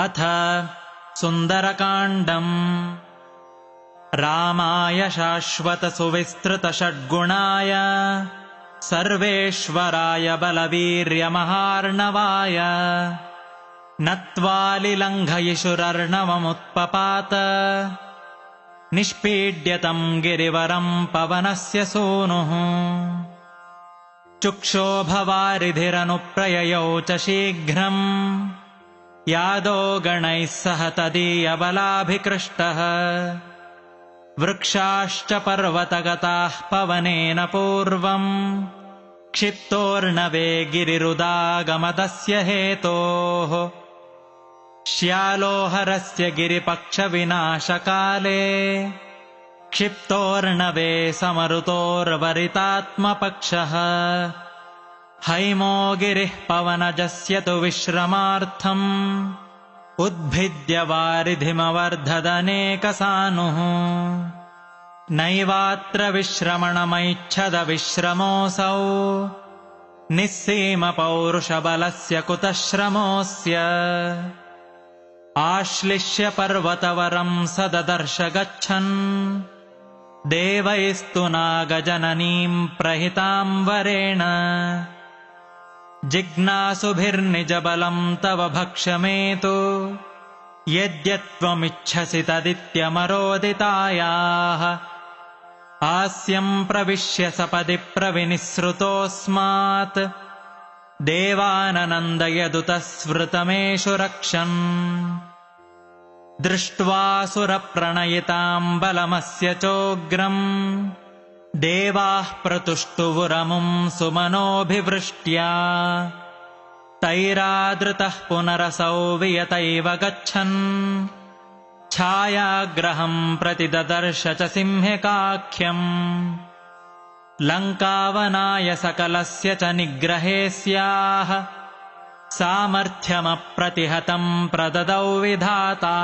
अथ सुन्दरकाण्डम्। रामाय शाश्वतसुविस्तृतषड्गुणाय सर्वेश्वराय बलवीर्यमहार्णवाय नत्वालिलङ्घयिषुरर्णवमुत्पपात निष्पीड्यतं गिरिवरं पवनस्य सूनुः। चुक्षोभवारिधिरनुप्रययौ च शीघ्रम् यादो गणैः सह तदीयबलाभिकृष्टः। वृक्षाश्च पर्वतगताः पवनेन पूर्वम् क्षिप्तोर्णवे गिरिरुदागमदस्य हेतोः। श्यालोहरस्य गिरिपक्षविनाशकाले क्षिप्तोर्णवे समरुतोर्वरितात्मपक्षः। हैमो गिरिः पवनजस्य तु विश्रमार्थम् उद्भिद्य वारिधिमवर्धदनेकसानुः। नैवात्र विश्रमणमैच्छद विश्रमोऽसौ निःसीमपौरुषबलस्य कुतः श्रमोऽस्य। आश्लिष्य पर्वतवरं सददर्श गच्छन् देवैस्तु नागजननीं प्रहितां वरेण। जिज्ञासुभिर्निजबलं तव भक्ष्यमेतु यद्यत्त्वमिच्छसि तदित्यमरोदितायाः। हास्यं प्रविश्य सपदि प्रविनिसृतोऽस्मात् देवाननन्दयदुतः स्मृतमेषु रक्षन्। दृष्ट्वा सुरप्रणयितां बलमस्य चोग्रम् देवाः प्रतुष्टुवुरमुं सुमनोभिवृष्ट्या। तैरादृतः पुनरसौ वियतैव गच्छन् छायाग्रहं प्रति ददर्श च सिंहिकाख्यम्। लङ्कावनाय सकलस्य च निग्रहे स्याः सामर्थ्यमप्रतिहतं प्रददौ विधाता।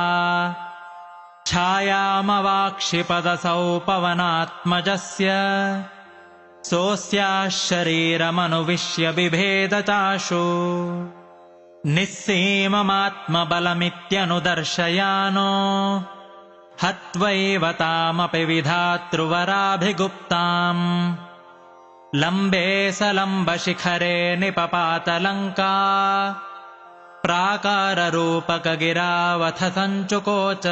छायामवाक्षिपदसौ पवनात्मजस्य सोऽस्याः शरीरमनुविश्य बिभेद चाशु। निःसीममात्मबलमित्यनुदर्शयानो हत्वैव तामपि विधातृवराभिगुप्ताम्। लम्बे सलम्बशिखरे निपपातलङ्का प्राकाररूपकगिरावथ सञ्चुकोच।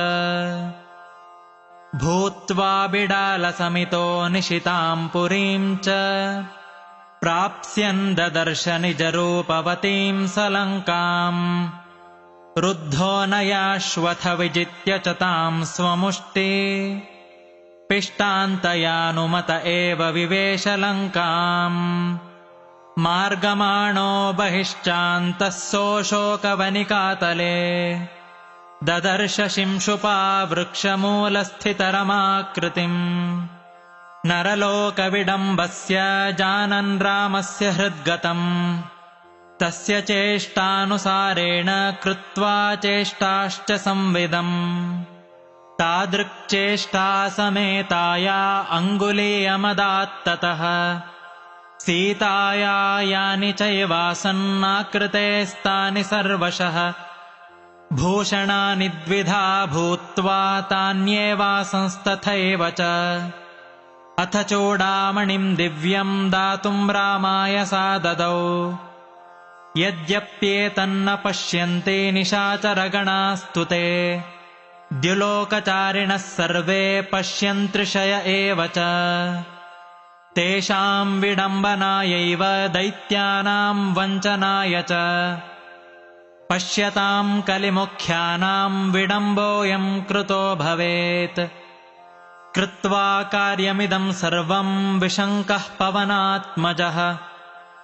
भूत्वा बिडालसमितो निशितां पुरीं च प्राप्स्यन् ददर्श निजरूपवतीं सलङ्काम्। रुद्धो नयाश्वथ विजित्य च तां स्वमुष्टि पिष्टान्तयानुमत एव विवेश लङ्काम्। मार्गमाणो बहिश्चान्तः सोऽशोकवनिकातले ददर्श शिंशुपा वृक्षमूलस्थितरमाकृतिम्। नरलोकविडम्बस्य जानन् रामस्य हृद्गतम् तस्य चेष्टानुसारेण कृत्वा चेष्टाश्च संविदम्। तादृक्चेष्टा समेताया अङ्गुलीयमदात्ततः सीताया यानि चैवासन्नाकृतेस्तानि सर्वशः। भूषणानि द्विधा भूत्वा तान्येवासंस्तथैव च। अथ चूडामणिं दिव्यं दातुं रामाय सा ददौ। यद्यप्येतन्न पश्यन्ति निशाचरगणास्तु ते द्युलोकचारिणः सर्वे पश्यन्त्रिषय एव च। तेषां विडम्बनायैव दैत्यानां वञ्चनाय च पश्यतां कलिमुख्यानां विडम्बोऽयं कृतो भवेत्। कृत्वा कार्यमिदं सर्वं विशङ्कः पवनात्मजः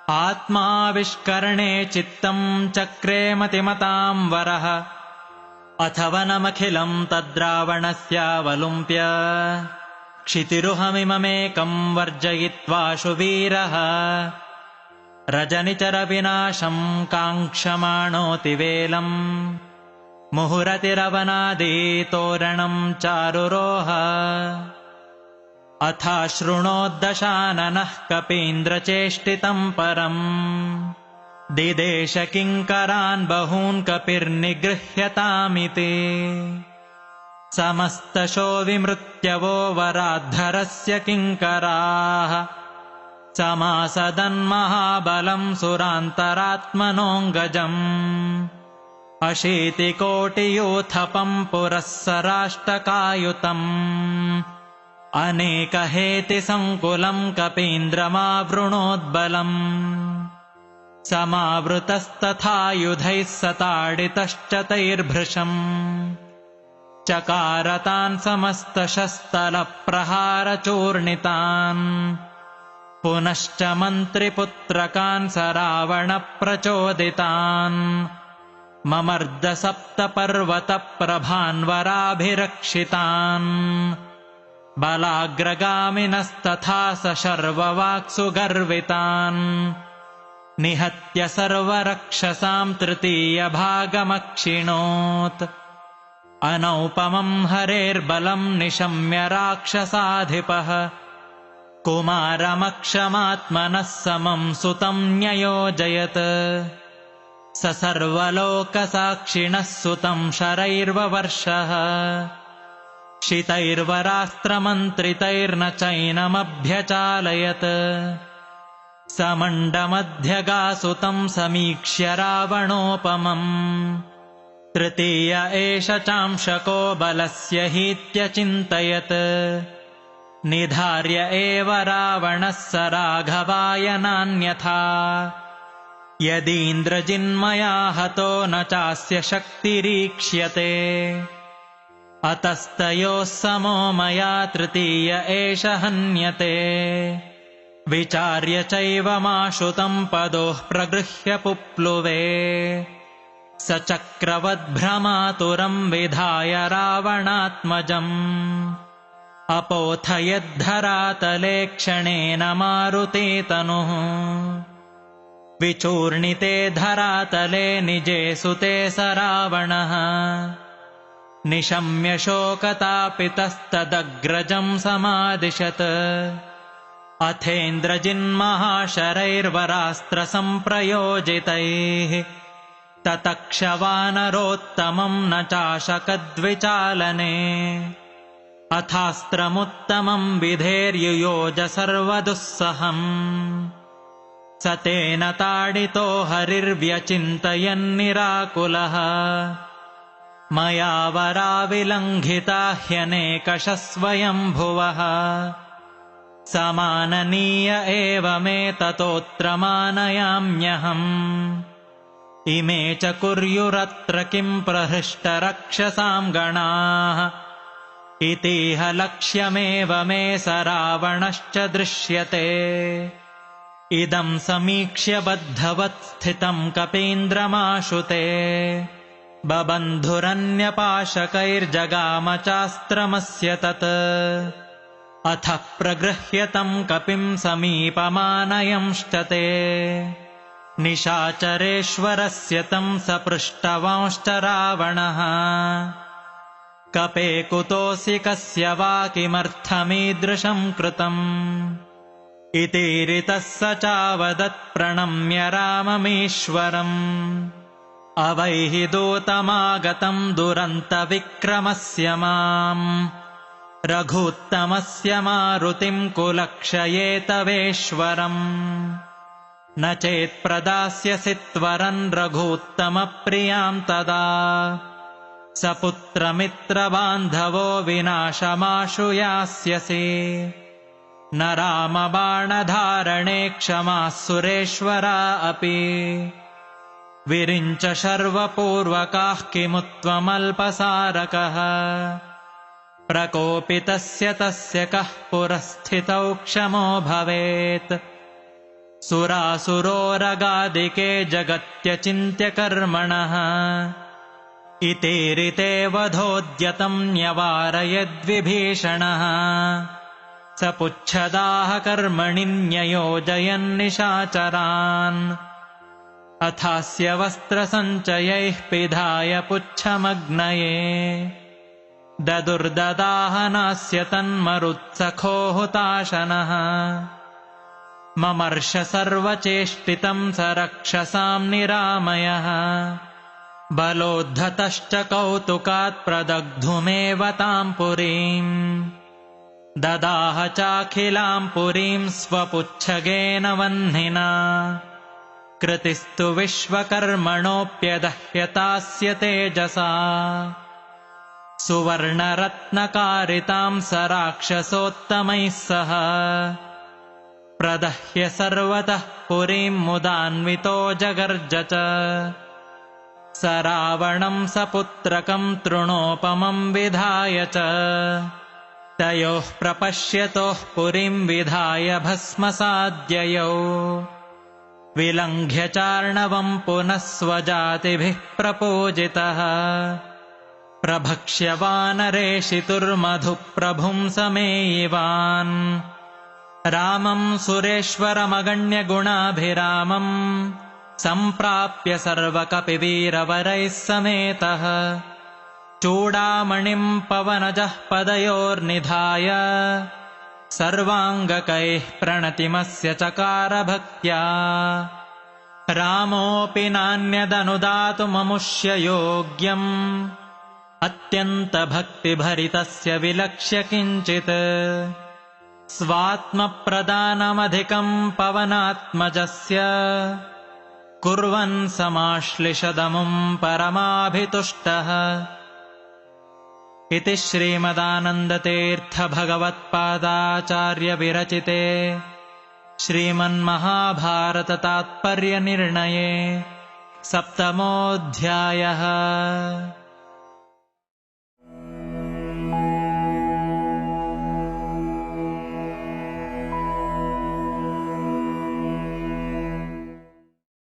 आत्माविष्करणे चित्तं चक्रे मतिमतां वरः। अथ वनमखिलं तद्रावणस्यावलुम्प्य क्षितिरुहमिममेकं वर्जयित्वाशु वीरः। रजनिचरविनाशं काङ्क्षमाणोऽतिवेलम् मुहुरतिरवनादितोरणं चारुरोह। अथाशृणोद्दशाननः कपीन्द्रचेष्टितं परम् दिदेश किङ्करान् बहून् कपिर्निगृह्यतामिति समस्तशो विमृत्यवो वराद्धरस्य किङ्कराः समासदन्महाबलम् सुरान्तरात्मनोऽङ्गजम् अशीतिकोटियूथपम् पुरःसराष्टकायुतम् अनेकहेतिसङ्कुलम् कपीन्द्रमावृणोद्बलम् समावृतस्तथायुधैः सताडितश्च तैर्भृशम् चकारतान् समस्तशस्तलप्रहारचूर्णितान् पुनश्च मन्त्रिपुत्रकान् सरावणप्रचोदितान् ममर्दसप्तपर्वतप्रभान्वराभिरक्षितान् बलाग्रगामिनस्तथा सशर्ववाक्सु गर्वितान् निहत्य सर्वरक्षसाम् तृतीयभागमक्षिणोत् अनौपमम् हरेर्बलम् निशम्य राक्षसाधिपः कुमारमक्षमात्मनः समम् सुतम् न्ययोजयत् स सर्वलोकसाक्षिणः सुतम् शरैर्ववर्षः शितैर्वरास्त्रमन्त्रितैर्न चैनमभ्यचालयत् समण्डमध्यगासुतम् समीक्ष्य रावणोपमम् तृतीय एष चांशको बलस्य हीत्यचिन्तयत् निधार्य एव रावणः स राघवाय नान्यथा यदीन्द्रजिन्मया हतो न चास्य शक्तिरीक्ष्यते अतस्तयोः समो मया तृतीय एष हन्यते विचार्य चैवमाशुतम् पदोः प्रगृह्य पुप्लुवे स चक्रवद्भ्रमातुरम् विधाय रावणात्मजम् अपोथयद्धरातले क्षणेन मारुते तनुः विचूर्णिते धरातले निजे सुते स रावणः निशम्य शोकतापितस्तदग्रजम् समादिशत् अथेन्द्रजिन्महाशरैर्वरास्त्रसम्प्रयोजितैः ततक्षवानरोत्तमम् न चाशकद्विचालने अथास्त्रमुत्तमम् विधेर्युयोज सर्वदुःसहम् स तेन ताडितो हरिर्व्यचिन्तयन्निराकुलः मया वराविलङ्घिता ह्यनेकशः स्वयम्भुवः समाननीय एव मे ततोऽत्र मानयाम्यहम् इमे च कुर्युरत्र किम् प्रहृष्टरक्षसाम् गणाः इतीह लक्ष्यमेव मे स रावणश्च दृश्यते इदम् समीक्ष्य बद्धवत् स्थितम् कपीन्द्रमाशुते बबन्धुरन्यपाशकैर्जगाम चास्त्रमस्य तत् अथ प्रगृह्यतम् कपिम् समीपमानयंश्च ते निशाचरेश्वरस्य तम् सपृष्टवांश्च रावणः कपे कुतोऽसि कस्य वा किमर्थमीदृशम् कृतम् इतीरितः स चावदत् प्रणम्य राममीश्वरम् अवैहि दूतमागतम् दुरन्तविक्रमस्य माम् रघूत्तमस्य मारुतिम् कुलक्षये तवेश्वरम् न चेत्प्रदास्यसि त्वरन् रघूत्तमप्रियाम् तदा स पुत्रमित्रबान्धवो विनाशमाशु यास्यसि न रामबाणधारणे क्षमाः सुरेश्वरा अपि विरिञ्च शर्वपूर्वकाः किमुत्वमल्पसारकः प्रकोपितस्य तस्य कः पुरस्थितौ क्षमो भवेत् सुरासुरोरगादिके जगत्यचिन्त्यकर्मणः इतीरिते वधोद्यतम् न्यवारयद्विभीषणः स पुच्छदाह कर्मणि न्ययोजयन्निशाचरान् अथास्य वस्त्रसञ्चयैः पिधाय पुच्छमग्नये ददुर्ददाहनास्य तन्मरुत्सखो हुताशनः ममर्ष सर्वचेष्टितं स रक्षसां निरामयः बलोद्धतश्च कौतुकात् प्रदग्धुमेव तां पुरीम् ददाह चाखिलां पुरीं स्वपुच्छगेन वह्निना कृतिस्तु विश्वकर्मणोऽप्यदह्यतास्य तेजसा सुवर्णरत्नकारितां स राक्षसोत्तमैः सह प्रदह्य सर्वतः पुरीं मुदान्वितो जगर्ज च स रावणं सपुत्रकं तृणोपमं विधाय च तयोः प्रपश्यतोः पुरीं विधाय भस्मसाद्ययौ विलङ्घ्य चार्णवं पुनः स्वजातिभिः प्रपूजितः प्रभक्ष्य वानरेषितुर्मधुप्रभुं समेयिवान् रामं सुरेश्वरमगण्यगुणाभिरामम् सम्प्राप्य सर्वकपिवीरवरैः समेतः चूडामणिं पवनजः पदयोर्निधाय सर्वाङ्गकैः प्रणतिमस्य चकार भक्त्या रामोऽपि नान्यदनुदातुममुष्य योग्यम् अत्यन्तभक्तिभरितस्य विलक्ष्य किञ्चित् स्वात्मप्रदानमधिकं पवनात्मजस्य कुर्वन् समाश्लिषदमुं परमाभितुष्टः इति श्रीमदानन्दतीर्थभगवत्पादाचार्यविरचिते श्रीमन्महाभारततात्पर्यनिर्णये 7मोऽध्यायः।